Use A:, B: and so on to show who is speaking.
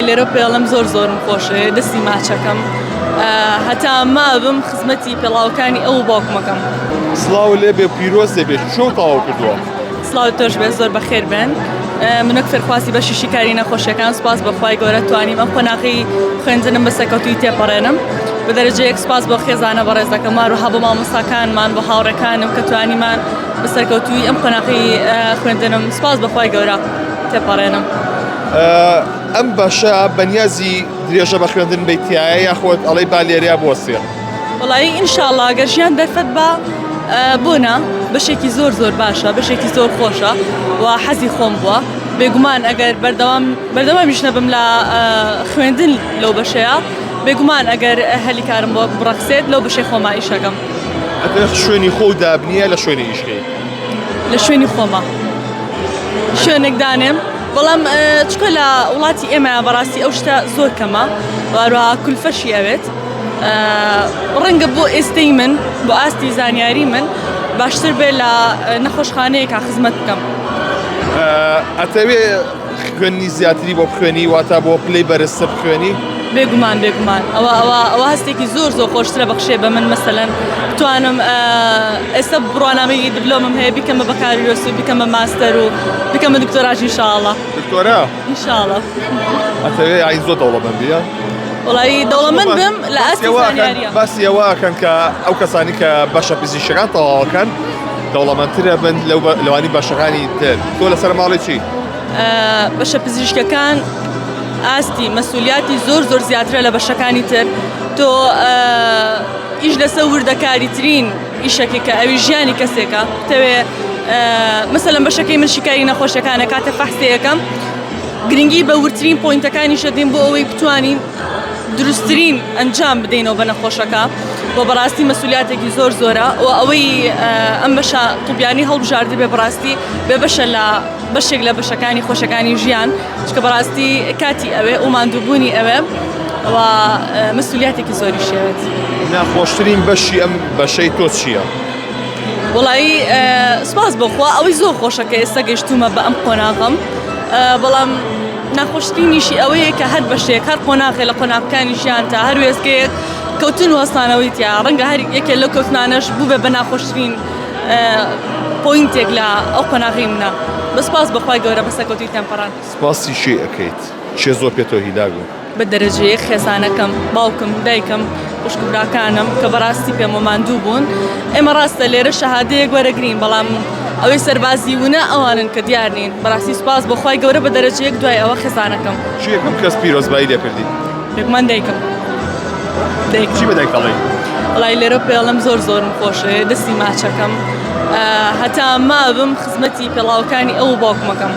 A: لێرە پێڵم زۆرم خۆشێ دەستی ماچەکەم هەتا ما بم خزمەتی پێڵاوەکانی ئەو باوکمەکەم.
B: سڵاو لێ بێ پیرۆز دەبێت چۆن تەواو کردووە؟
A: سڵاو تۆش بێ زۆر بەخێر بن. منۆک فێرخواسی بەشی شیکاری نەخۆشیەکان سپاس بەخوای گەورە توانیم ئەم قۆناغی خوێندنم بە سەکەوتوی تێپەڕێنم بە دەرەجەیەک سپاس بۆ خێزانە بە ڕێزەکەم وروها بۆ مامۆستاکانمان بۆ هاوڕێکانم کە توانیمان بە سەرکەوتوی ئەم قۆناغی خوێندنم سپاس بەخوای گەورە تێپەڕێنم.
B: ئەم بەشە بەنیازی درێژە بە خوێندن بیتیایە یاخۆت ئەڵەی با لێرەیە بوەستێ؟
A: وەڵایی ئینشاءڵڵا گەر ژیان دەرفەت بە بوونە بەشێکی زۆر باشە بەشێکی زۆر خۆشە و حەزی خۆم بووە بێگومان ئەگەر بەردەوامیش نەبم لە خوێندن لەو بەشەیە بێگومان ئەگەر هەلی کارم بۆ بڕەخسێت لەو بەشەی خۆما ئیشەکەم.
B: ئەگەر شوێنی خۆ دابنیە لە شوێنی ئیشکەی؟
A: لە شوێنی خۆما شوێنێک دانێم بەڵام چکە لە وڵاتی ئێمە بەڕاستی ئەو شتە زۆر کەمە واروها کولفەشی ئەوێت ڕەنگە بۆ ئێستەی من بۆ ئاستی زانیاری من باشتر بێ لە نەخۆشخانەیەکە خزمەت بکەم.
B: ئەتەوێ خوێنی زیاتری بۆ بخوێنی واتە بۆ پلەی بەرزتر بخوێنی؟
A: بێگومان ئەوە هەستێکی زۆر خۆشترە بەخشێ بە من مەسەلەن بتوانم ئێستا بڕوانامەیەکی دیپلۆمم هەیە بیکەمە بەکاریۆس و بیکەمە ماستەر و بیکەمە دکتۆراژ ئینشاءڵڵا.
B: دکتۆرا؟
A: ئینشاءڵڵا.
B: ئەتەوێ یانی زۆر دەوڵەمەندیە؟
A: وڵایی دەوڵەمەند بم لە ئاستی زانیاریە.
B: باسی ئەوەکەن کە ئەو کەسانی کە بەشە پزیشکەکان تەواوەکەن دەوڵەمەندترە بن لەوانی بەشەکانی تر. تۆ لەسەر ماڵی چی؟
A: بەشە پزیشکەکان ئاستی مەسئولیاتی زۆر زیاترە لە بەشەکانی تر. تۆ ئیش لەسەر وردەکاری ترین ئیشەکە کە ئەوی ژیانی کەسێکە تەوێ مەسەلەن بەشەکەی من شیکاری نەخۆشیەکانە کاتە فەحسەیەکەم گرنگی بە ورترین پۆینتەکانی شەدین بۆ ئەوەی بتوانین دروستترین ئەنجام بدەینەوە بە نەخۆشەکە بۆ بەڕاستی مەسئولیاتێکی زۆرە و ئەوەی ئەم بەشە طوبیانی هەڵبژاردی بێ بەڕاستی بێ بەشە لە بەشێک لە بەشەکانی خۆشەکانی ژیان چکە بەڕاستی کاتی ئەوێ و ماندووبوونی ئەوێ و مەسئولیاتێکی زۆری شێوێت.
B: ناخۆشترین بەشی ئەم بەشەی تۆ چییە؟
A: وڵایی سپاس بۆخوا ئەوەی زۆر خۆشەکە ئێستا گەیشتومە بە ئەم قۆناغم بەڵام ناخۆشترینیشی ئەوەیە کە هەر بەشێک هەر قۆناغێ لە قۆناغەکانی ژیان تا هەر وێستگەیەک کەوتن وەستانەوەی تیا ڕەنگە هەر یەکێک لەو کەوتنانەش بوو بێ بە ناخۆشترین پۆینتێک لە ئەو قۆناغی منە. بەسپاس بەخوای گەورە بە سەرکەوتوی تێمپەڕان.
B: سپاسی شێ ئەەکەیت چێ زۆر پێ تۆ هیلاگو؟
A: بە دەرەجەیەک خێزانەکەم باوکم دایکم خوشکبراکانم کە بەڕاستی پێمە ماندوو بوون ئێمە ڕاستە لێرە شەهادەیەک وەرەگرین بەڵام ئەوەی سەربازی وونە ئەوانن کە دیارنین بەڕاستی سپاس بەخوای گەورە بە دەرەجەیەک دوای ئەوە خێزانەکەم.
B: چی یەکەم کەس پیرۆزبایی لێ کردی؟
A: بێگومان دایکم.
B: چی بە دایک دەڵێی؟
A: وڵای لێرە پێڵم زۆرم خۆشێ دەستی ماچەکەم هەتا ما بم خزمەتی پێڵاوەکانی ئەو باوکمەکەم.